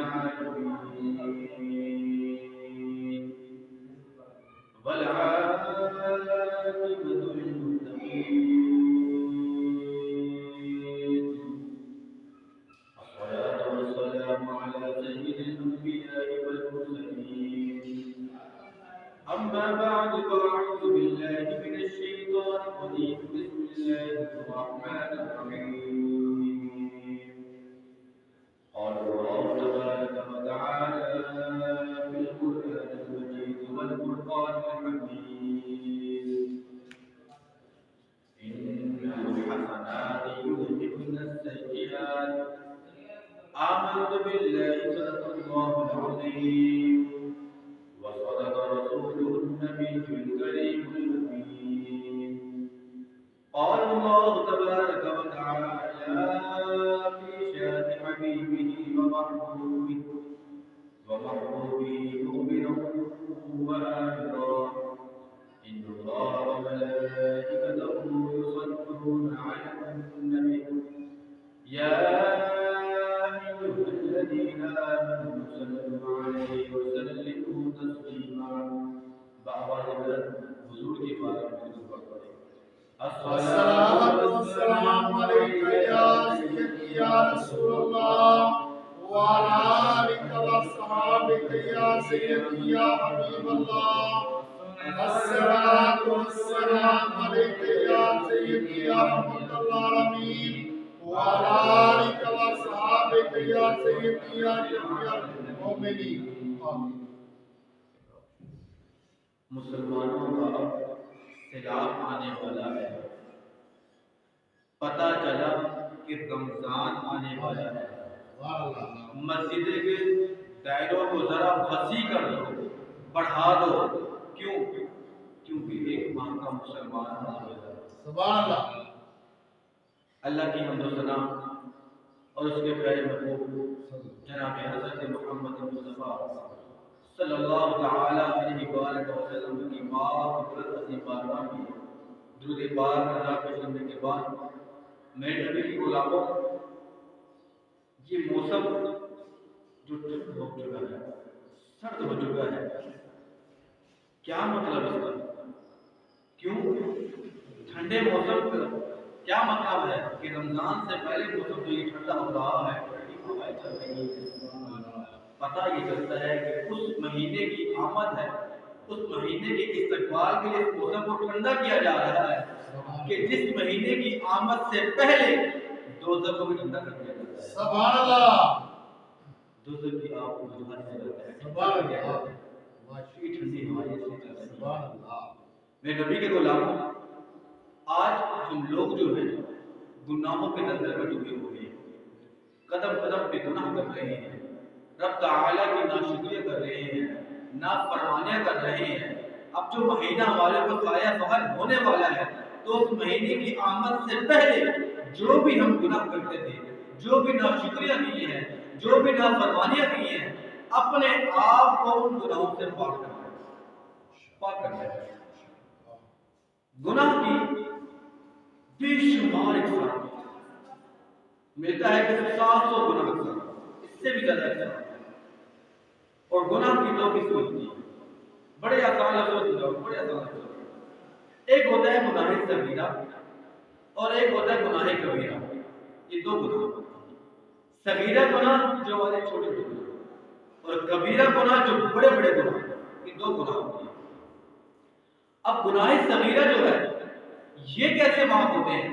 العالمين والعاقبة للمتقين الصلاة والسلام على سيد الأنبياء والمرسلين أما بعد فأعوذ بالله من الشيطان الرجيم بسم الله الرحمن الرحيم قال الله تبارك وتعالى في القرآن المجيد والفرقان الحميد إن الحسنات يذهبن السيئات آمنت بالله صدق الله العظيم وصدق رسوله النبي الكريم الأمين قال الله تبارك وتعالى في شان حبيبه ومحبوبه مؤمنا وآمرا إن الله وملائكته يصلون على النبي يا أيها الذين آمنوا صلوا عليه وسلموا تسليما بعض حضور کی بات الصلاة والسلام عليك يا سيدي يا رسول الله وعلى آلك وأصحابك يا سيدي يا حبيب الله الصلاة والسلام عليك يا سيدي يا رحمة العالمين وعلى آلك وأصحابك يا سيدي يا شفيع المؤمنين آمين. مسلمانوں کا سیلاب آنے والا ہے. پتہ چلا کہ رمضان آنے والا ہے. مسجد کے دائروں کو ذرا وسیع کر دو, بڑھا دو. کیوں؟ کیونکہ ایک ماہ کا مسلمان ہونا ہے. سبحان اللہ. اللہ کی حمد و ثنا اور اس کے پیارے محبوب جناب حضرت محمد مصطفیٰ صلی اللہ تعالی علیہ وآلہ وسلم کی پاک عظیم بارگاہ میں درود پاک ادا کرنے کے بعد میرے نبی کی غلاموں, یہ موسم جو ٹھنڈ ہو چکا ہے, سرد ہو چکا ہے, کیا مطلب اس کا؟ کیوں ٹھنڈے موسم کا کیا مطلب ہے کہ رمضان سے پہلے موسم جو یہ ٹھنڈا ہو رہا ہے, پتہ یہ چلتا ہے کہ اس مہینے کی آمد ہے, اس مہینے کے استقبال کے لیے اس موسم کو ٹھنڈا کیا جا رہا ہے کہ جس مہینے کی آمد سے پہلے دوزخ کو بھی ٹھنڈا کر دیا جاتا ہے. سبحان اللہ. دوزخ کی آگ کو بجھا دیا جاتا ہے. سبحان اللہ. یہ ٹھنڈی ہوائیں اس لیے چل رہی ہیں. سبحان اللہ. میرے نبی کے غلاموں, آج ہم لوگ جو ہیں گناہوں کے دلدل میں ڈوبے ہوئے ہیں, قدم قدم پہ گناہ کر رہے ہیں, رب تعالیٰ کی ناشکریہ کر رہے ہیں, نافرمانیاں کر رہے ہیں. اب جو مہینہ ہمارے پر سایہ فخر ہونے والا ہے, تو اس مہینے کی آمد سے پہلے جو بھی ہم گناہ کرتے تھے, جو بھی ناشکریہ کی ہیں, جو بھی نافرمانیاں کی ہیں, اپنے آپ کو ان گناہوں سے پاک کرنا ہے. گناہ کی بے شمار اقسام ملتا ہے کہ 700 گناہ اقسام, اس سے بھی زیادہ اقسام. اور گناہ کی دو قسم ہوتی ہیں, بڑے آسان لفظ, بڑے آسان لفظ. ایک ہوتا ہے گناہ صغیرہ اور ایک ہوتا ہے گناہ کبیرہ. یہ دو گناہ ہوتے ہیں. صغیرہ گناہ جو ہمارے چھوٹے چھوٹے گناہ, اور کبیرہ گناہ جو بڑے بڑے گناہ, یہ دو گناہ ہوتے ہیں. اب گناہ صغیرہ جو ہے یہ کیسے معاف ہوتے ہیں؟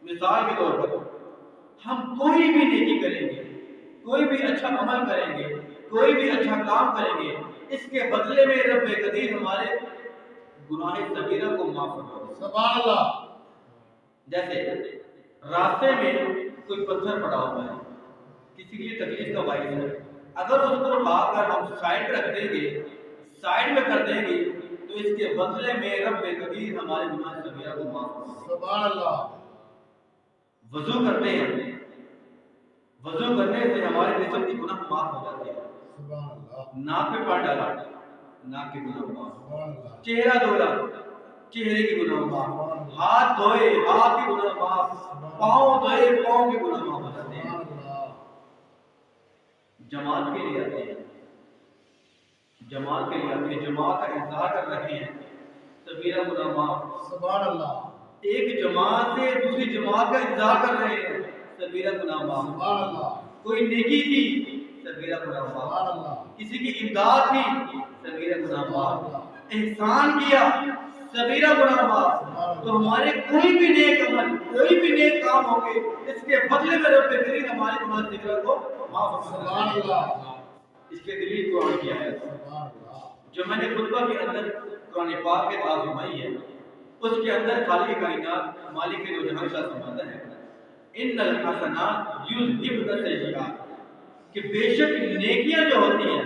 مثال کے طور پر ہم کوئی بھی نیکی کریں گے, کوئی بھی اچھا عمل کریں گے, کوئی بھی اچھا کام کریں گے, اس کے بدلے میں رب قدیر ہمارے گناہ صغیرہ کو معاف کرتا ہے. سبحان اللہ. جیسے راستے میں کوئی پتھر پڑا ہوا ہے, کسی کے لیے تکلیف کا باعث ہے, اگر اس کو اٹھا کر ہم سائڈ پہ رکھ دیں گے, سائڈ میں کر دیں گے, تو اس کے بدلے میں رب قدیر ہمارے گناہ صغیرہ کو معاف کرتا ہے. سبحان اللہ. وضو کرتے ہیں, وضو کرنے سے ہمارے جسم کی گناہ معاف ہو جاتے ہیں. سبحان اللہ. ناک پہ پانی ڈالا, ناک کے گناہ معاف. سبحان اللہ. چہرہ دھولا, چہرے کی گناہ معاف. ہاتھ دھوئے, ہاتھ کی گناہ معاف. پاؤں دھوئے, پاؤں کے گناہ معاف ہو جاتے ہیں. جماعت کے لیے آتے ہیں، جماعت کے لیے آتے ہیں، جماعت کا انتظار کر رہے ہیں، صغیرہ گناہ معاف۔ سبحان اللہ، ایک جماعت سے دوسری جماعت کا انتظار کر رہے ہیں، صغیرہ گناہ معاف۔ سبحان اللہ، کوئی نیکی کی، صغیرہ گناہ معاف۔ سبحان اللہ، کسی کی امداد کی، صغیرہ گناہ معاف۔ احسان کیا، صغیرہ گناہ معاف۔ تو ہمارے کوئی بھی نیک عمل، کوئی بھی نیک کام ہو گئے، اس کے بدلے میں رب کریم ہمارے گناہ صغیرہ کو معاف فرمائے۔ سبحان اللہ، اس کے دلیل قرآن کی ہے، سبحان اللہ، جو میں نے خطبہ کے اندر قرآن پاک کے تعلق فرمائی ہے، اس کے اندر خالق کائنات مالک دو جہاں شاہ فرماتا ہے ان الحسنات یذہبن السیئات، کہ بے شک نیکیاں جو ہوتی ہیں،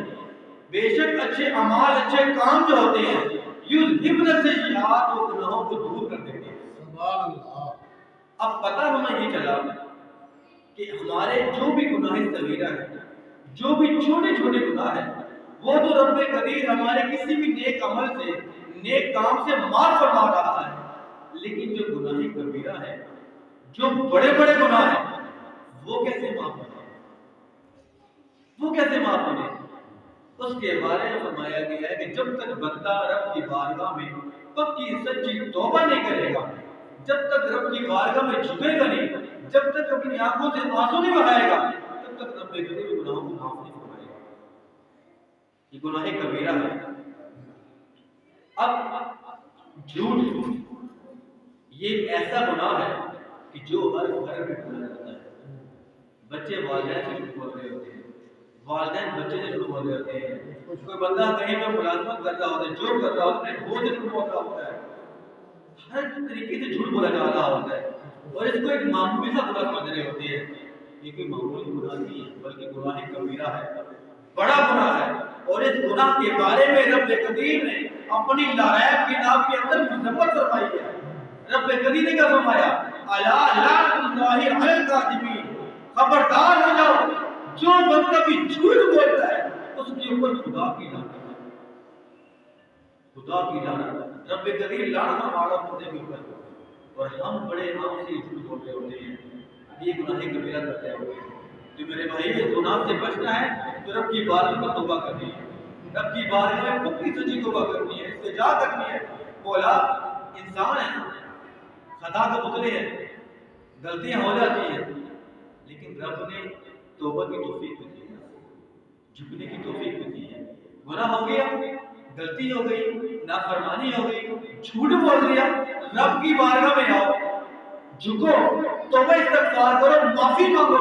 بے شک اچھے اعمال، اچھے کام جو ہوتے ہیں، یذہبن السیئات، وہ گناہوں کو دور کر دیتے ہیں۔ سبحان اللہ، اب پتہ ہمیں یہ چلا کہ ہمارے جو بھی گناہ صغیرہ ہیں، جو بھی چھوٹے چھوٹے گناہ ہیں، وہ تو رب قدیر ہمارے کسی بھی نیک عمل سے، نیک کام سے معاف فرما رہا ہے، لیکن جو گناہ کبیرہ ہے، جو بڑے بڑے گناہ ہیں، وہ کیسے معاف ہونے؟ وہ کیسے معاف ہونے؟ اس کے بارے میں فرمایا گیا ہے کہ جب تک بندہ رب کی بارگاہ میں پکی سچی توبہ نہیں کرے گا، جب تک رب کی بارگاہ میں جھکے گا نہیں، جب تک اپنی آنکھوں سے آنسو نہیں بہائے گا، تب تک رب کریم گناہوں کو معاف نہیں فرمائے گا۔ یہ گناہ کبیرہ ہے۔ اب جھوٹ یہ ایک ایسا گناہ ہے کہ جو ہر گھر میں بولا جاتا ہے۔ بچے والدین سے جھوٹ بول رہے ہوتے ہیں، والدین بچے سے جھوٹ بول رہے ہوتے ہیں، کوئی بندہ کہیں پہ ملازمت کر رہا ہوتا ہے، جو کر رہا ہوتا ہے، وہ سے جھوٹ بول رہا ہوتا ہے، ہر طریقے سے جھوٹ بولا جا رہا ہوتا ہے، اور اس کو ایک معمولی سا گناہ سمجھ رہے ہوتے ہیں۔ یہ کوئی معمولی گناہ نہیں ہے، بلکہ گناہ کبیرہ ہے، بڑا گناہ ہے، اور اس گناہ کے بارے میں رب قدیر نے اپنی لائق کتاب کے اندر مذمت فرمائی ہے۔ رب قدیر نے کیا فرمایا؟ الا لعنۃ اللہ علی الکاذبین، خبردار ہو جاؤ، جو بندہ بھی جھوٹ بولتا ہے اس کے اوپر خدا کی لعنت ہے، خدا کی لعنت۔ رب قدیر لعنت ہمارا بندے کے اوپر، اور ہم بڑے عام سے جھوٹ بول رہے ہوتے ہیں، یہ گناہ کبیرہ کر رہے ہوتے ہیں۔ تو میرے بھائی، اس گناہ سے بچنا ہے تو رب کی بارگاہ میں توبہ کرنی ہے، رب کی بارگاہ میں پکی سچی توبہ کرنی ہے، استجا کرنی ہے۔ بولا انسان ہے، خطا کا پتلے ہیں، غلطیاں ہو جاتی ہیں، لیکن رب نے توبہ کی توفیق دی ہے، جھکنے کی توفیق دی ہے۔ گناہ ہو گیا، غلطی ہو گئی، نافرمانی ہو گئی، جھوٹ بول دیا، رب کی بارگاہ میں آؤ، جھکو، توبہ استغفار کرو، معافی مانگو،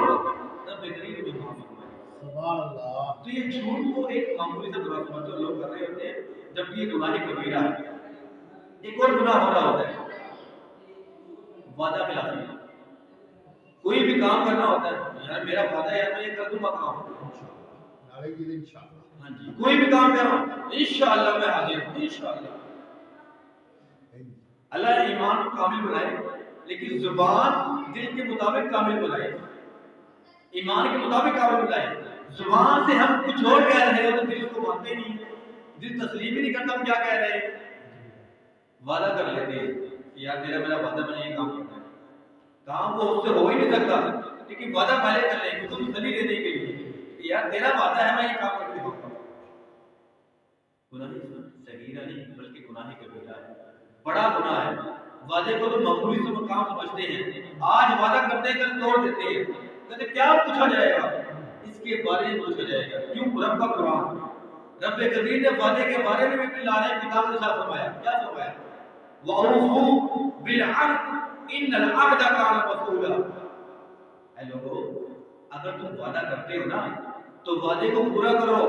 رب کریم تمہیں معاف فرمائے۔ سبحان اللہ، تو یہ جھوٹ کو ایک معمولی سے گناہ سمجھتے لوگ کر رہے ہوتے ہیں، جبکہ یہ گناہ کبیرہ ہے۔ ایک اور گناہ ہو رہا ہوتا ہے، وعدہ خلافی۔ کوئی بھی کام کرنا ہوتا ہے، یار میرا وعدہ ہے، یار میں یہ کر دوں گا کام، نعرہ گیر انشاءاللہ، ہاں جی، کوئی بھی کام کرو، انشاءاللہ میں حاضر ہوں، انشاءاللہ۔ اللہ ایمان کو کامل بنائے، لیکن زبان دل کے مطابق کامل بنائے، ایمان کے مطابق کامل بنائے۔ زبان سے ہم کچھ اور کہہ رہے ہیں تو دل کو مانتے نہیں، دل تسلیم ہی نہیں کرتا ہم کیا کہہ رہے ہیں۔ وعدہ کر لیتے ہیں کہ یار تیرا میرا وعدہ، میں یہ کام کرنا ہے، کام وہ اس سے ہو ہی نہیں سکتا، لیکن وعدہ پہلے کر لیں گے اس کو تسلی دینے کے لیے کہ یار تیرا وعدہ ہے، میں یہ کام کر کے دکھاؤں گا۔ گناہ صغیرہ نہیں بلکہ گناہ کبیرہ ہے، بڑا گناہ ہے۔ وعدے کو تو معمولی سے کام سمجھتے ہیں، آج وعدہ کرتے ہیں کل توڑ دیتے ہیں، کہتے کیا پوچھا جائے گا، اس کے بارے میں پوچھا جائے گا۔ کیوں؟ رب کا قرآن، رب قدیر نے وعدے کے بارے میں بھی اپنی لائق کتاب میں فرمایا، کیا فرمایا؟ وَأَوْفُوا بِالْعَهْدِ إِنَّ الْعَهْدَ كَانَ مَسْئُولًا۔ اے لوگو، اگر تم وعدہ کرتے ہو نا تو وعدے کو پورا کرو،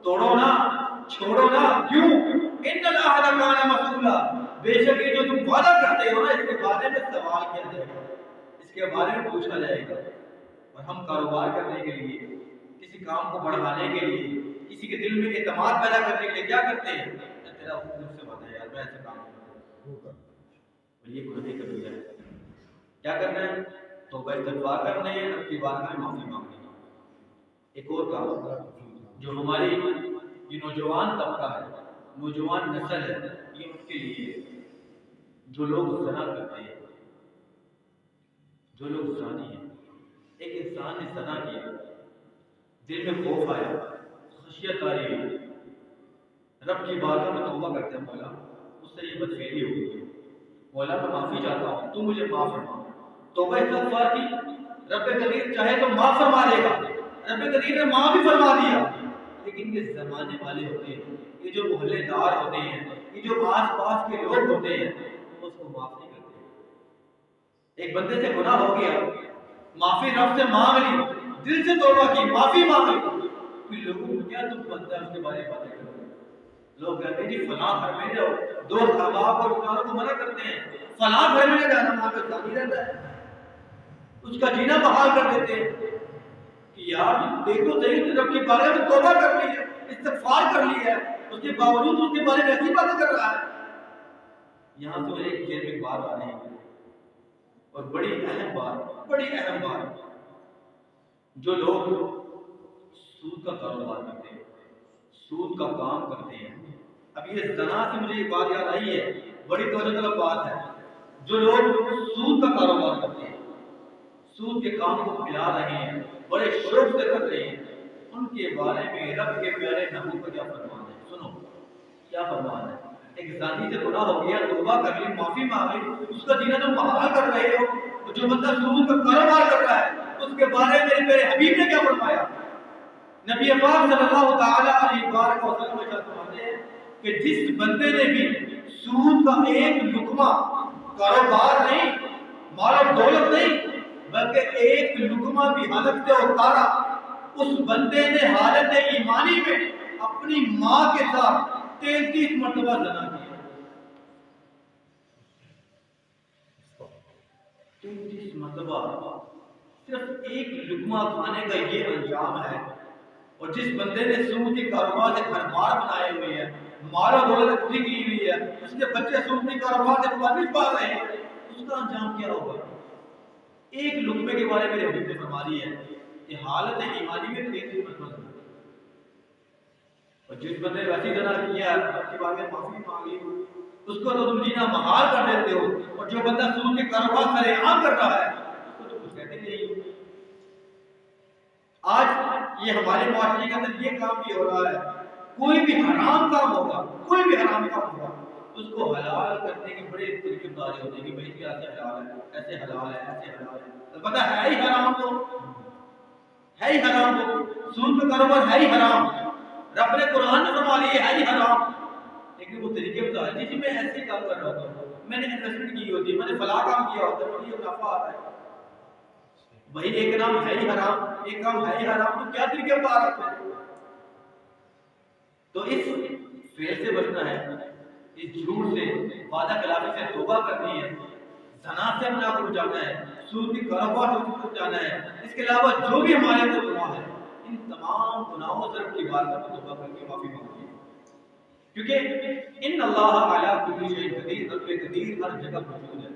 توڑو نا، چھوڑو نا۔ کیوں؟ ان العہد کان مسئولا، بے شک یہ جو تم وعدہ کرتے ہو نا اس کے بارے میں سوال کیا جائے گا، اس کے بارے میں پوچھا جائے گا۔ اور ہم کاروبار کرنے کے لیے، کسی کام کو بڑھانے کے لیے، کسی کے دل میں اعتماد پیدا کرنے کے لیے کیا کرتے ہیں؟ تیرا مجھ سے وعدہ ہے یار، میں ایسا کام کروں گا، اور یہ گناہ کبیرہ ہے۔ کیا کرنا ہے؟ توبہ استغفار کرنا ہے، رب کی بارگاہ میں معافی مانگنی ہے۔ ایک اور کام جو ہماری یہ نوجوان طبقہ ہے، نوجوان نسل ہے، یہ ان کے لیے جو لوگ زنا کرتے ہیں، جو لوگ زانی ہیں، ایک انسان نے زنا کیا، دل میں خوف آیا، خشیت آ رہی ہے، رب کی بارگاہ میں توبہ کرتے ہیں، مولا مجھ سے یہ بدفعلی ہو گئی ہے، مولا میں معافی چاہتا ہوں، تو مجھے معاف فرما۔ توبہ استغفار کی، رب قدیر چاہے تو معاف فرما دے گا، رب قدیر نے معاف بھی فرما دیا، لیکن یہ زمانے والے ہوتے ہیں، یہ جو محلے دار ہوتے ہیں، یہ جو آس پاس کے لوگ ہوتے ہیں، وہ اس کو معاف نہیں کرتے۔ ایک بندے سے گناہ ہو گیا، معافی رب سے مانگ لی، دل سے توبہ کی، معافی مانگ لی، پھر لوگوں کو کیا تم بندہ اس کے بارے میں باتیں کرتے ہیں؟ لوگ کہتے ہیں جی فلاں گھر میں جاؤ، دوست احباب اور رشتہ داروں کو منع کرتے ہیں، فلاں گھر میں جانا، وہاں پہ زانی رہتا ہے، اس کا جینا بحال کر دیتے ہیں کہ یار دیکھو صحیح، رب کے بارے میں توبہ کر لی ہے، استغفار کر لی ہے، اس کے باوجود اس کے بارے میں ایسی باتیں کر رہا ہے۔ یہاں تو ایک ذہن میں بات آ رہی ہے، اور بڑی اہم بات، جو لوگ سود کا کاروبار کرتے ہیں، سود کا کام کرتے ہیں، اب یہ زنا سے مجھے یہ بات یاد آئی ہے، بڑی توجہ طلب بات ہے، جو لوگ سود کا کاروبار کرتے ہیں، سود کے کام کو پھیلا رہے ہیں، بڑے شوق سے کر رہے ہیں، ان کے بارے میں رب کے پیارے محبوب کا کیا فرمان ہے؟ سنو کیا فرمان ہے۔ ایک زانی سے گناہ ہو گیا، توبہ کر لی، معافی مانگ لی، اس کا جینا تم بحال کر رہے ہو، تو جو بندہ سود کا کاروبار کر رہا ہے اس کے بارے میں میرے حبیب نے کیا فرمایا؟ نبی پاک صلی اللہ تعالی علیہ وسلم فرماتے ہیں کہ جس بندے نے بھی سود کا ایک لقمہ، کاروبار نہیں، مال و دولت نہیں، بلکہ ایک لقمہ بھی حلق سے اتارا، اس بندے نے حالت ایمانی میں اپنی ماں کے ساتھ 33 مرتبہ زنا کیا۔ 33 مرتبہ صرف ایک لقمہ کھانے کا یہ انجام ہے، اور جس بندے نے سود کے کاروبار سے گھر بار بنائے ہوئے ہیں، مال و دولت پوری کی ہوئی ہے، اس کے بچے سود کے کاروبار سے پرورش پا رہے ہیں، اس کا انجام کیا ہوگا؟ ایک لقمے کے بارے میں حبیب نے فرما دی ہے کہ حالت ایمانی میں 33 مرتبہ زنا، اور جس بندے نے ویسی زنا کیا ہے اس کے بارے میں معافی مانگی، اس کو تو تم جینا محال کر دیتے ہو، اور جو بندہ سود کے کاروبار سرے عام کر رہا ہے اس کو تو کچھ کہتے نہیں ہو۔ آج یہ ہمارے معاشرے کے اندر یہ کام بھی ہو رہا ہے، کوئی بھی حرام کام ہوگا، کوئی بھی حرام کام ہوگا، اس کو حلال کرنے کے بڑے طریقے کار ہوتے ہیں کہ بھائی کیا ایسے حلال ہے، ایسے حلال ہے، ایسے حلال ہے، البتہ ہے ہی حرام، تو ہے ہی حرام، تو سود کا کاروبار ہے ہی حرام، رب نے قرآن میں فرما لی ہے ہی حرام، لیکن وہ طریقے بتا رہے جی میں ایسے کام کر رہا ہوتا ہوں، میں نے انویسٹمنٹ کی ہوتی ہے، میں نے فلاں کام کیا ہوتا ہے، مجھے یہ منافع آتا ہے، وہی ایک نام ہے ہی حرام، ایک کام ہے ہی حرام، تو کیا طریقے بتا رہے ہیں؟ تو اس فعل سے بچنا ہے، اس جھوٹ سے، وعدہ خلافی سے توبہ کرنی ہے، زنا سے اپنے آپ کو بچانا ہے، سود کی کاروبار سے بچانا ہے، اس کے علاوہ جو بھی ہمارے اندر گناہ ہے ان تمام گناہوں سے اپنی بارگاہ میں توبہ کر کے معافی مانگی ہے، کیونکہ ان اللہ علی کل شیء قدیر، رب قدیر ہر جگہ موجود ہے،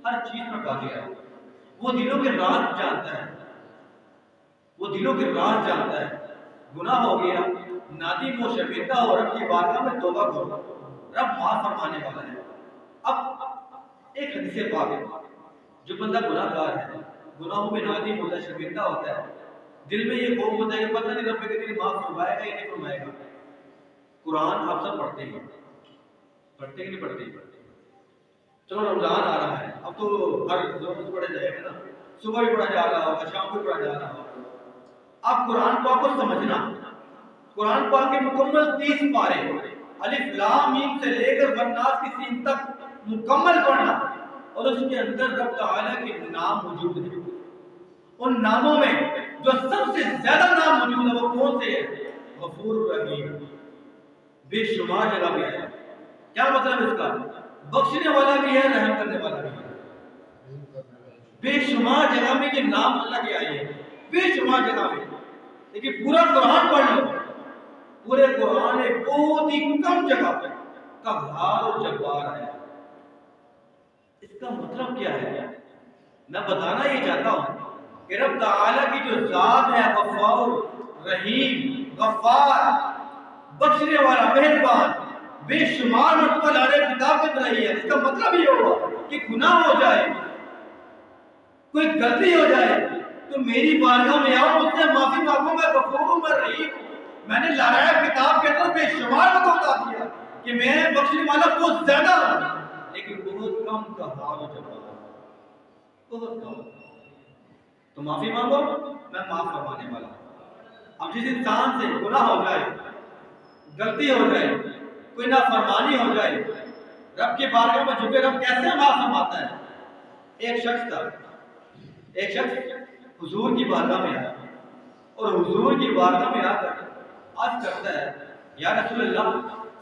ہر چیز پر قادر ہے، وہ دلوں کے راز جانتا ہے، وہ دلوں کے راز جانتا ہے۔ گناہ ہو گیا، نادم و شرمندہ ہو، رب کی بارگاہ میں توبہ کرو، رب معاف فرمانے والا ہے۔ اب ایک حدیث پاک ہے، جو بندہ گناہ گار ہے، گناہوں میں نادم ہوتا ہے، شرمندہ ہوتا ہے، دل میں یہ خوف ہوتا ہے کہ پتہ نہیں رب کے دل معاف فرمائے گا یا نہیں فرمائے گا۔ قرآن آپ سب پڑھتے ہیں، پڑھتے کہ نہیں پڑھتے؟ چلو رمضان آ رہا ہے، اب تو ہر روز پڑھا جائے گا نا، صبح بھی پڑھا جا رہا ہوگا، شام کو پڑھا جا رہا ہوگا۔ اب قرآن پاک کو سمجھنا، قرآن پاک کے مکمل 30 پارے، الف لام میم سے لے کر والناس کی سین تک مکمل پڑھنا، اور اس کے اندر رب تعالیٰ کے نام موجود ہیں، ان ناموں میں جو سب سے زیادہ نام موجود ہے وہ کون سے ہیں؟ غفور الرحیم، بے شمار جگہ پہ ہے۔ کیا مطلب اس کا؟ بخشنے والا بھی ہے، رحم کرنے والا بھی ہے، بے شمار جگہ میں یہ نام اللہ کے آئے ہیں، بے شمار جگہ میں، لیکن پورا قرآن پڑھ لو، پورے قرآن میں بہت ہی کم جگہ پہ قہار و جبار ہے۔ اس کا مطلب کیا ہے؟ میں بتانا یہ چاہتا ہوں کہ رب تعالیٰ کی جو ذات ہے، غفار، رحیم، غفار، بخشنے والا، مہربان، بے شمار مرتبہ لانے کتاب کر رہی ہے، اس کا مطلب یہ ہوگا کہ گناہ ہو جائے، کوئی غلطی ہو جائے، تو میری بارگاہ میں آؤ، مجھ سے معافی مانگو، میں غفور ہوں، میں رحیم ہوں۔ میں نے لائحہ کتاب کے اندر بے شمار کو بتا دیا کہ میں بخشنے والا بہت زیادہ ہوں، لیکن بہت کم کا حال و جواب، بہت کم۔ تو معافی مانگو، میں معاف فرمانے والا ہوں۔ اب جس انسان سے گناہ ہو جائے، غلطی ہو جائے، کوئی نافرمانی ہو جائے، رب کی بارگاہ میں جھکے رب کیسے معاف فرماتا ہے؟ ایک شخص تھا، ایک شخص حضور کی بارگاہ میں آیا اور حضور کی بارگاہ میں آ کر عرض کرتا ہے، یا رسول اللہ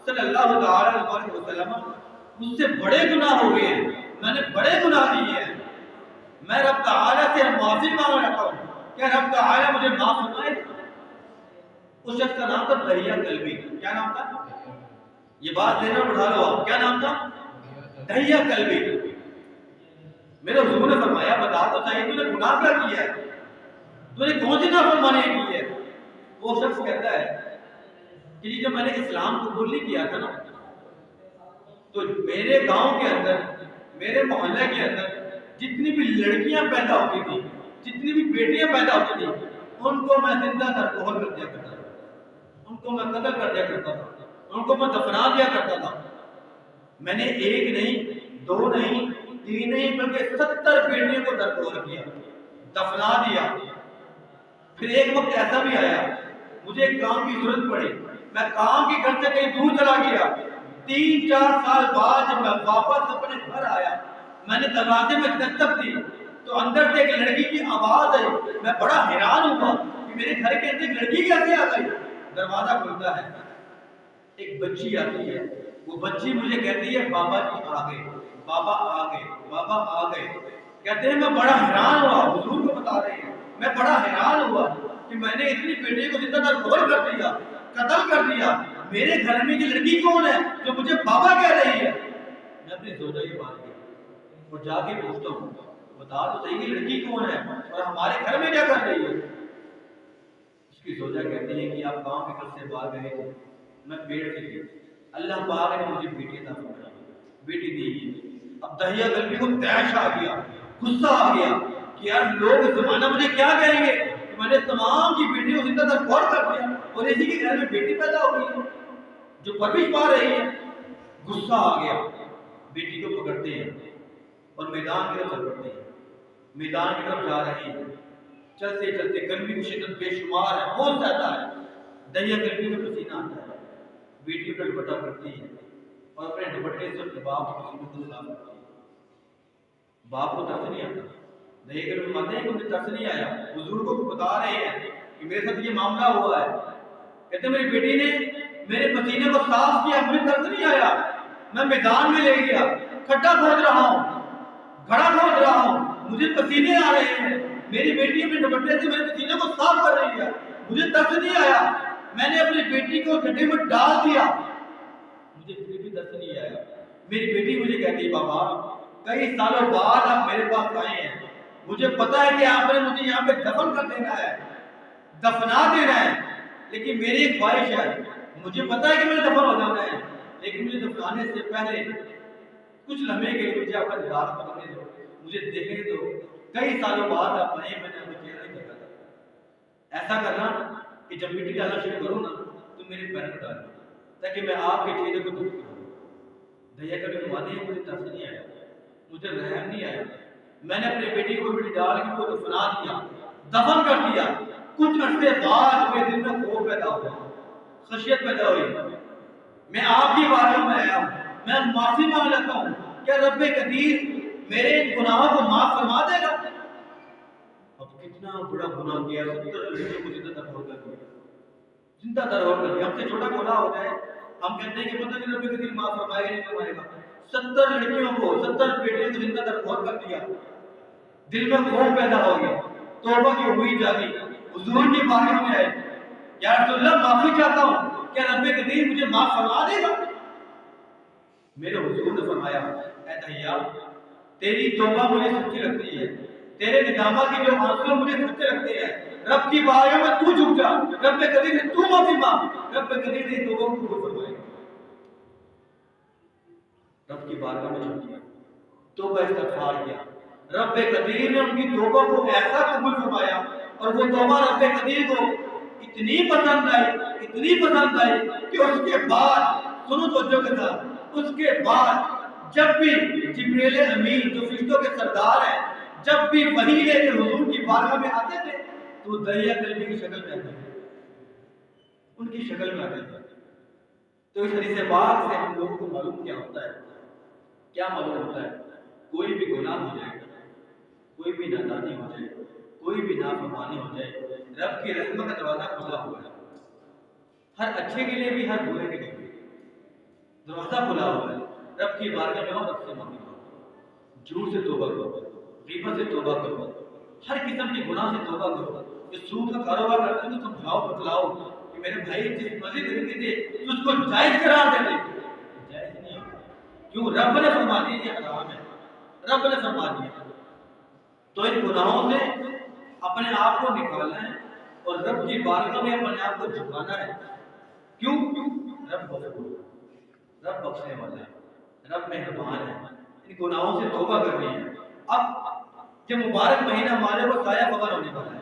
صلی اللہ تعالی علیہ وسلم، مجھ سے بڑے گناہ ہو گئے ہیں، میں نے بڑے گناہ کیے ہیں، میں رب تعالی سے معافی مانگ رہا ہوں، کیا رب تعالی مجھے معاف فرمائے؟ اس شخص کا نام تھا دہیا کلبی۔ کیا نام تھا؟ یہ بات دینا بڑھا لو آپ، کیا نام تھا؟ دہیا کلبی۔ میرے حضور نے فرمایا، بتا تو صحیح، تو نے گناہ کیا کیا ہے؟ تو نے کون سی نافرمانی کی ہے؟ وہ شخص کہتا ہے کہ جب میں نے اسلام قبول نہیں کیا تھا نا، تو میرے گاؤں کے اندر، میرے محلے کے اندر جتنی بھی لڑکیاں پیدا ہوتی تھی، جتنی بھی بیٹیاں پیدا ہوتی تھی، ان کو میں زندہ درگور کر دیا کرتا تھا، ان کو میں قتل کر دیا کرتا تھا، ان کو میں دفنا دیا کرتا تھا۔ میں نے ایک نہیں، دو نہیں، تین نہیں، بلکہ 70 بیٹیوں کو درگور کیا، دفنا دیا۔ پھر ایک وقت ایسا بھی آیا، مجھے ایک کام کی ضرورت پڑی، میں کام کی گھر سے کہیں دور چلا گیا۔ 3-4 سال بعد جب میں واپس اپنے گھر آیا، میں نے دروازے میں دستک دی تو اندر سے ایک لڑکی کی آواز آئی۔ میں بڑا حیران ہوا کہ میرے گھر کے اندر ایک لڑکی کیسے آ گئی؟ دروازہ کھلتا ہے، ایک بچی آتی ہے، وہ بچی مجھے کہتی ہے، بابا جی آ گئے، بابا آ گئے، بابا آ گئے۔ کہتے ہیں میں بڑا حیران ہوا، حضور کو بتا رہے ہیں، میں بڑا حیران ہوا کہ میں نے اتنی بیٹی کو زندہ درگور کر دیا، قتل کر دیا، میرے گھر میں یہ لڑکی کون ہے جو مجھے بابا کہہ رہی ہے؟ میں اپنی زوجہ کی بات کی اور جا کے پوچھتا ہوں، بتا تو صحیح یہ لڑکی کون ہے اور ہمارے گھر میں کیا کر رہی ہے؟ اس کی زوجہ کہتی ہے کہ آپ گاؤں کے گھر سے باہر گئے تھے، میں پیڑ سے تھی، اللہ پاک نے مجھے بیٹی عطا فرمائی، بیٹی دی ہے۔ اب دہیا کلبی کو تیش آ گیا، غصہ آ گیا کہ یار لوگ زمانہ مجھے کیا کہیں گے کہ میں نے تمام کی بیٹی کو زندہ درگور کر دیا اور اسی کے گھر میں بیٹی پیدا ہو گئی ہے جو پرورش پا رہی ہے۔ غصہ آ گیا، بیٹی کو پکڑتے ہیں اور میدان کی طرف چل پڑتے ہیں، میدان کی طرف جا رہی ہے، چلتے چلتے گرمی کی شدت بے شمار ہے، بہت زیادہ ہے، دہیا کلبی میں پسینہ آتا ہے، بیٹی پر دوپٹہ کرتی ہے اور اپنے دوپٹے سے اپنے باپ کے پسینے کو صاف کرتی ہے۔ باپ کو ترس نہیں آتا، دہیا کلبی مانتے ہیں کہ مجھے ترس نہیں آیا، حضور کو بتا رہے ہیں کہ میرے ساتھ یہ معاملہ ہوا ہے، کہتے ہیں میری بیٹی نے میرے پسینے کو صاف کیا، مجھے ترس نہیں آیا، میں میدان میں لے گیا، کھڈا کھود رہا ہوں، گھڑا کھود رہا ہوں، مجھے پسینے آ رہے ہیں، میری بیٹی اپنے دوپٹے سے میرے پسینے کو صاف کر رہی ہے، مجھے ترس نہیں آیا، میں نے اپنی بیٹی کو گڈھے میں ڈال دیا، مجھے پھر بھی ترس نہیں آیا۔ میری بیٹی مجھے کہتی ہے، بابا کئی سالوں بعد آپ میرے پاس آئے ہیں، مجھے پتا ہے کہ آپ نے مجھے یہاں پہ دفن کر دینا ہے، دفنا دینا ہے، لیکن میری ایک خواہش ہے، مجھے پتا ہے کہ مجھے دفن ہو جانا ہے، لیکن مجھے دفنانے سے پہلے کچھ لمحے کے لیے مجھے آپ کا دیدار کرنے دو، مجھے دیکھنے دو، کئی سالوں بعد آپ آئے، میں نے آپ کو چہرہ نہیں دیکھا تھا، ایسا کرنا کہ جب مٹی ڈالنا شروع کروں نا تو میرے پیر میں ڈالنا تاکہ میں آپ کے چہرے کو دیکھ سکوں۔ دہیا کلبی فرماتی ہے، مجھے ترس نہیں آیا، مجھے رحم نہیں آیا، میں نے اپنے بیٹی کو مٹی ڈال کے کو دفنا دیا، دفن کر دیا۔ کچھ عرصے بعد میرے دل میں خوف پیدا ہوا، خشیت پیدا ہوئی، میں آپ کی بارگاہ میں آیا ہوں، میں معافی مانگ لیتا ہوں، کیا رب قدیر میرے ان گناہوں کو معاف فرما دے گا؟ اب کتنا بڑا گناہ کیا، 70 لڑکیوں کو زندہ درگور کر دیا، زندہ درگور کر دیا۔ ہم سے چھوٹا گناہ ہو جائے ہم کہتے ہیں کہ پتہ نہیں رب قدیر معاف فرمائے گا نہیں فرمائے گا، 70 لڑکیوں کو، 70 بیٹیوں کو زندہ درگور کر دیا، دل میں خوف پیدا ہو گیا، توبہ کی امید جاگی، حضور کی بارگاہ میں آئے، یا رسول اللہ معافی چاہتا ہوں، کیا رب قدیر مجھے معاف فرما دے گا؟ میرے حضور نے فرمایا، اے دہیا تیری توبہ مجھے سچی لگتی ہے، تیرے ندامہ کی جو آنسو مجھے سچے لگتے ہیں، رب کی بارگاہ میں تو جھک جا، رب قدیر سے تو معافی مانگ، رب قدیر سے توبہ کو قبول فرمائے گا۔ رب کی بارگاہ میں جھک گیا، توبہ استغفار کیا، رب قدیر نے ان کی توبہ کو ایسا قبول فرمایا اور وہ توبہ رب قدیر کو اتنی پسند آئی کہ اس کے بعد سنو توجہ کے ساتھ، اس کے بعد جب بھی جبریل امین جو فرشتوں کے سردار ہیں جب بھی وحی لے کے حضور کی بارگاہ میں آتے تھے تو دریا کلبی کی شکل میں آتے تھے، ان کی شکل میں آتے تھے۔ تو اس حدیث پاک سے ہم لوگوں کو معلوم کیا ہوتا ہے، کیا معلوم ہوتا ہے؟ کوئی بھی گناہ ہو جائے، کوئی بھی نادانی ہو جائے، کوئی بھی نافرمانی ہو جائے، رب کی رحمت کا دروازہ کھلا ہوا ہے، ہر اچھے کے لیے بھی ہر برے کے لیے بھی دروازہ کھلا ہوا ہے۔ رب کی بارگاہ میں رب سے معافی مانگو، جھوٹ سے توبہ کرو، غیبت سے توبہ کرو، ہر قسم کے گناہ سے توبہ کرو۔ کہ سود کا کاروبار کرتے ہیں تو سمجھاؤ بتلاؤ کہ میرے بھائی جس مزید طریقے سے اس کو جائز قرار دیتے جائز نہیں ہے، کیوں؟ رب نے فرما دیا یہ حرام ہے، رب نے فرما دیا۔ تو ان گناہوں سے اپنے آپ کو نکالنا ہے اور رب کی بارگاہ میں اپنے آپ کو جھکانا ہے۔ کیوں؟ رب بخشنے والا ہے، رب مہربان ہے، ان گناہوں سے توبہ کرنی ہے۔ اب یہ مبارک مہینہ ہمارے کو سایہ فغر ہونے والا ہے،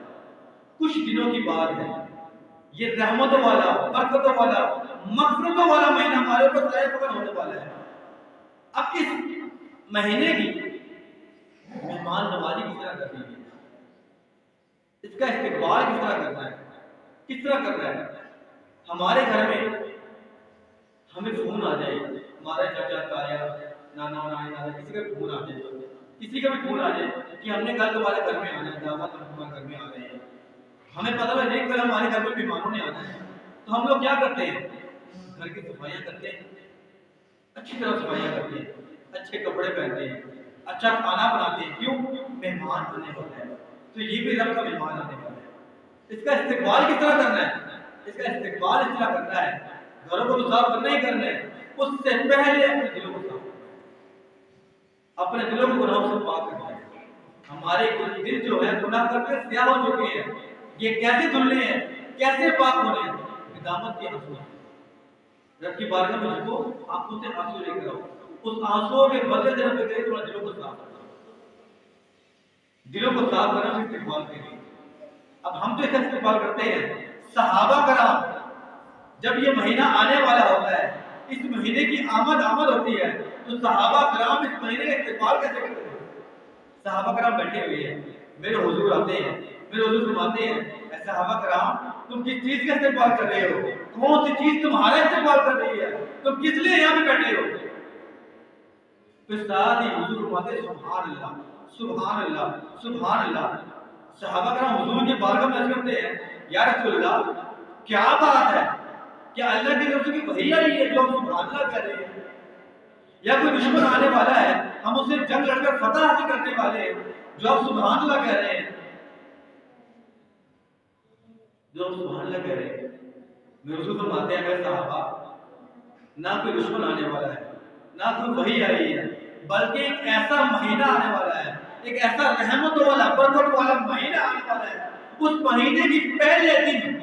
کچھ دنوں کی بات ہے، یہ رحمتوں والا، برکتوں والا، مغفرتوں والا مہینہ ہمارے کو سایہ فغر ہونے والا ہے۔ اب اس مہینے کی مہمان نوازی کس طرح کرنی ہے، اس کا استقبال کس طرح کرنا ہے، کس طرح کرنا ہے؟ ہمارے گھر میں ہمیں فون آ جائے، ہمارے چاچا تایا نانا نانی دادا کسی کا بھی فون آ جائے، کسی کا بھی فون آ جائے کہ ہم نے کل تمہارے گھر میں آنا ہے، دعوت ہمارے گھر میں آ رہے ہیں، ہمیں پتہ لگے کل ہمارے گھر میں مہمانوں نے آنا ہے، تو ہم لوگ کیا کرتے ہیں؟ گھر کی صفائیاں کرتے ہیں، اچھی طرح صفائیاں کرتے ہیں، اچھے کپڑے پہنتے ہیں، اچھا کھانا بناتے ہیں۔ کیوں؟ مہمان آنے والا ہے، تو یہ بھی رب کا مہمان آنے والا ہے، اس کا استقبال کس طرح کرنا ہے؟ اس کا استقبال اس طرح کرنا ہے، گھروں کو تو صاف کرنا ہی کرنا ہے، اس سے پہلے اپنے دلوں کو صاف کرنا ہے، اپنے دلوں کو گناہوں سے پاک کرنا ہے۔ ہمارے دل جو ہے گناہ کر کے سیاہ ہو چکے ہیں، یہ کیسے دھلنے ہیں، کیسے پاک ہونے ہیں؟ ندامت کے آنسو سے رب کی بارگاہ میں جھکو، آنکھوں سے آنسو لے کر آؤ، اس آنسو کے بدلے سے رب کرے تمہارے دلوں کو صاف کرنا، دلوں کو صاف کرنا سے استقبال کے لیے۔ اب ہم تو اس کا استقبال کرتے ہیں، صحابہ کرام جب یہ مہینہ آنے والا ہوتا ہے، اس مہینے کی آمد ہوتی ہے، تو صحابہ کرام اس مہینے کا استقبال کیسے کرتے ہیں؟ صحابہ کرام بیٹھے ہوئے ہیں، میرے حضور آتے ہیں، میرے حضور فرماتے ہیں اے صحابہ کرام تم کس چیز کا استقبال کر رہے ہو؟ کون سی چیز تمہارا استقبال کر رہی ہے؟ تم کس لیے یہاں پہ بیٹھے ہو؟ پھر ساتھ ہی حضور فرماتے ہیں سبحان اللہ سبحان اللہ سبحان اللہ۔ صحابہ کرام حضور کی بارگاہ میں عرض کرتے ہیں یا رسول اللہ کیا بات ہے، کیا اللہ کی طرف سے کوئی وحی آئی ہے جو ہم سبحان اللہ کہہ رہے ہیں، یا کوئی دشمن آنے والا ہے ہم اسے جنگ لڑ کر فتح حاصل کرنے والے ہیں جو آپ سبحان اللہ کہہ رہے ہیں، جو ہم سبحان اللہ کہہ رہے ہیں؟ میرے حضور فرماتے ہیں اے صحابہ نہ کوئی دشمن آنے والا ہے، نہ کوئی وحی آئی ہے، بلکہ ایک ایسا مہینہ آنے والا ہے، ایک ایسا رحمت والا برکت والا مہینہ آنے والا ہے، اس مہینے کی پہلے دن،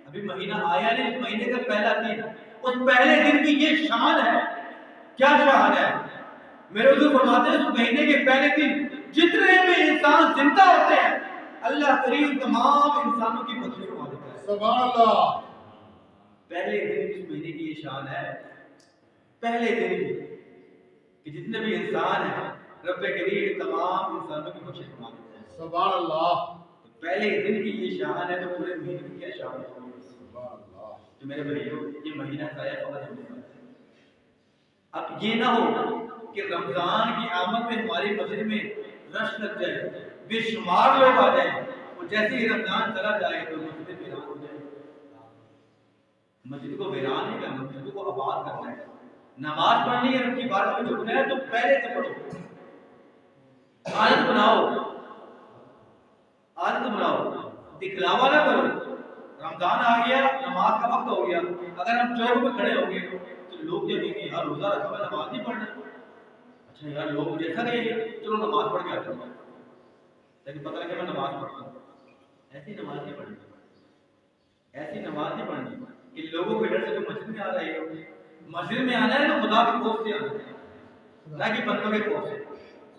ابھی مہینہ آیا نہیں، اس مہینے کا پہلا دن، اس پہلے دن کی یہ شان ہے۔ کیا شان ہے؟ میرے حضور فرماتے ہیں اس مہینے کے پہلے دن جتنے بھی انسان زندہ ہوتے ہیں اللہ کریم تمام انسانوں کی مغفرت فرما دیتا ہے۔ سبحان اللہ۔ پہلے دن اس مہینے کی یہ شان ہے، پہلے دن کہ جتنے بھی انسان ہیں رب کریم تمام انسانوں کی مغفرت فرما دیتا ہے۔ سبحان اللہ۔ پہلے دن کی یہ شان ہے تو پورے مہینے کی کیا شان ہے؟ سبحان اللہ۔ تو میرے بھائیوں یہ مہینہ سایہ فغر ہونے والا ہے۔ اب یہ نہ ہو کہ رمضان کی آمد میں ہماری مسجد میں رش لگ جائے، بے شمار لوگ آ جائیں، اور جیسے ہی رمضان چلا جائے تو مسجد ویران ہو جائے۔ مسجد کو ویران نہیں کرنا، مسجد کو آباد کرنا ہے، نماز پڑھنی ہے، رب کی بارگاہ میں جھکنا ہے تو پہلے سے پڑھو، عادت بناؤ، عادت بناؤ، دکھلاوا نہ کرو۔ رمضان آ گیا، نماز کا وقت ہو گیا، اگر ہم چوک پہ کھڑے ہوں گے تو لوگ کیا کہیں گے یار روزہ رکھا ہوا نماز نہیں پڑھنا، اچھا یار لوگ مجھے ایسا کہیں گے چلو نماز پڑھ کے آتا ہوں، لیکن پتہ لگے میں نماز پڑھتا ہوں، ایسی نماز نہیں پڑھنی، ایسی نماز نہیں پڑھنی کہ لوگوں کے ڈر سے تو مسجد میں آ رہے ہو۔ مسجد میں آنا ہے تو خدا کے خوف سے آنا ہے، نہ کہ بندوں کے خوف سے۔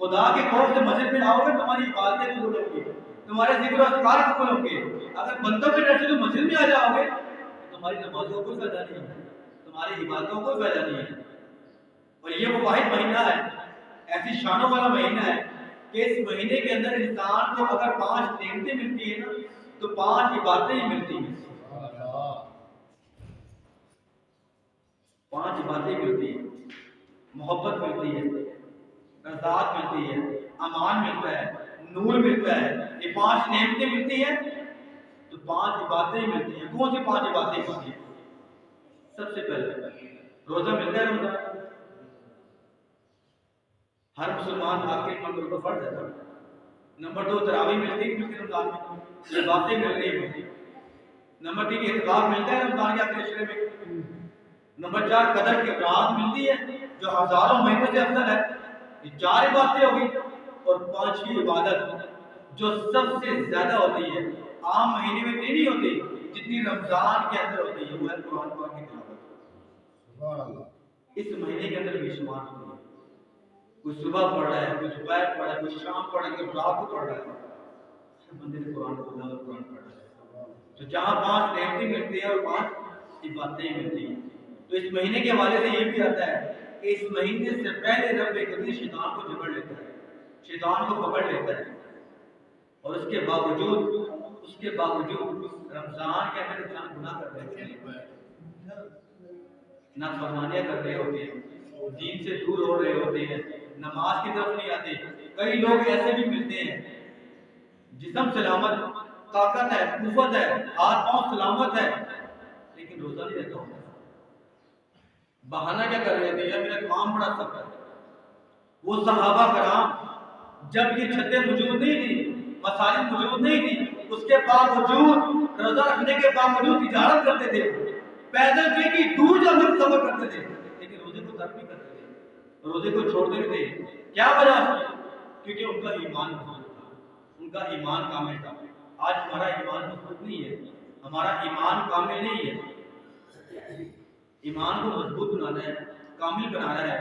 خدا کے خوف سے مسجد میں آؤ گے تمہاری عبادتیں قبول ہوں گی, تمہارے ذکر و اذکار قبول ہوں گے. اگر بندوں کے ڈر سے تم مسجد میں آ جاؤ گے تمہاری نمازوں کو کوئی فائدہ نہیں ہے, تمہاری عبادتوں کو کوئی فائدہ نہیں ہے. اور یہ وہ واحد مہینہ ہے, ایسی شانوں والا مہینہ ہے کہ اس مہینے کے اندر انسان کو اگر 5 نعمتیں ملتی ہیں نا تو 5 عبادتیں ہی ملتی ہیں. 5 عبادتیں ملتی ہیں, محبت ملتی ہے, رضاعت ملتی ہے, امان ملتا ہے, نور ملتا ہے. یہ 5 نعمتیں ملتی ہیں تو 5 عبادتیں ملتی ہیں. کون سی 5 عبادتیں ملتی ہیں؟ سب سے پہلے روزہ ملتا ہے. روزہ ہر مسلمان آخر من کو فرض ہے. نمبر 2 تراویح ملتی ہے کیونکہ رمضان میں یہ باتیں مل رہی ہیں. نمبر 3 اعتکاف ملتا ہے رمضان کے آخری عشرے میں. نمبر 4 قدر کی رات ملتی ہے جو ہزاروں مہینوں سے افضل ہے. یہ 4 عبادتیں ہوگی. اور 5ویں عبادت جو سب سے زیادہ ہوتی ہے, عام مہینے میں نہیں ہوتی جتنی رمضان کے اندر ہوتی ہے, وہ ہے قرآن پاک کی تلاوت. اس مہینے کے اندر بے شمار ہوتی ہے. کوئی صبح پڑھ رہا ہے, کوئی دوپہر پڑھ رہا ہے, کوئی شام پڑھ رہا ہے, کوئی رات کو پڑھ رہا ہے. ہر بندے نے قرآن کھولا اور قرآن پڑھ رہا ہے. تو جہاں 5 نعمتیں ملتی ہیں اور 5 عبادتیں ملتی ہیں. تو اس مہینے کے حوالے سے یہ بھی آتا ہے کہ اس مہینے سے پہلے رب قدیر شیطان کو جکڑ لیتا ہے, شیطان کو پکڑ لیتا ہے. اور اس کے باوجود رمضان کے اندر انسان گناہ کر رہے ہیں, نافرمانیاں کر رہے ہوتے ہیں, دین سے دور ہو رہے ہوتے ہیں, نماز کی طرف نہیں آتے. کئی لوگ ایسے بھی ملتے ہیں جسم سلامت, طاقت ہے, قوت ہے, ہاتھ پاؤں سلامت ہے, لیکن روزہ نہیں رہتا ہوتا. بہانہ کیا کر رہے تھے, میرا کام بڑا سخت ہے. وہ صحابہ کرام جب یہ چھتیں موجود نہیں تھی, مساجد موجود نہیں تھی, اس کے باوجود روزہ رکھنے کے باوجود تجارت کرتے تھے, پیدل کی دور جا کر سفر کرتے تھے, لیکن روزے کو ترک نہیں کرتے تھے, روزے کو چھوڑتے تھے. کیا وجہ ہے؟ کیونکہ ان کا ایمان مضبوط تھا, ان کا ایمان کامل تھا. آج ہمارا ایمان مضبوط نہیں ہے, ہمارا ایمان کامل نہیں ہے. ایمان کو مضبوط بنانا ہے, کامل بنانا ہے.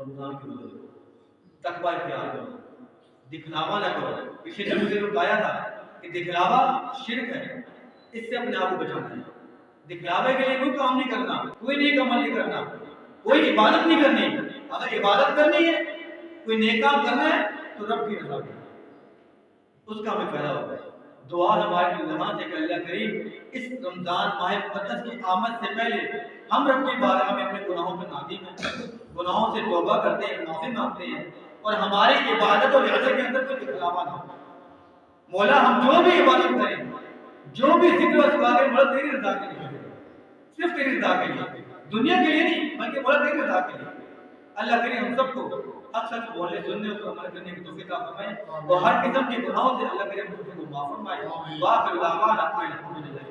رمضان کے روزے کو تقوی اختیار کرو, دکھلاوا نہ کرو. پچھلے جمعے میں بتایا تھا کہ دکھلاوا شرک ہے, اس سے اپنے آپ کو بچانا ہے. دکھلاوے کے لیے کوئی کام نہیں کرنا, کوئی نیک عمل نہیں کرنا, کوئی عبادت نہیں کرنی. اگر عبادت کرنی ہے, کوئی نیک کام کرنا ہے تو رب کی رضا کرنا, اس کا ہمیں فائدہ ہوتا ہے. دعا ہماری زبان سے کہ اللہ کریم اس رمضان ماہ مقدس کی آمد سے پہلے ہم رب کی بارگاہ میں اپنے گناہوں پہ نادم ہیں, گناہوں سے توبہ کرتے ہیں, معافی مانگتے ہیں, اور ہماری عبادت اور عزت کے اندر کوئی دکھلاوا نہ ہو. مولا ہم جو بھی عبادت کریں, جو بھی ذکر و اذکار کریں, مولا تیری رضا کے لیے, صرف تیری رضا کے لیے, دنیا کے لیے نہیں بلکہ مولا تیری رضا کے لیے. اللہ کریم ہم سب کو حق سچ بولنے سننے اور عمل کرنے کی توفیق عطا فرمائے, اور ہر قسم کے گناہوں سے اللہ کریم ہم سب کو معاف فرمائے. واخر دعوانا الحمدللہ.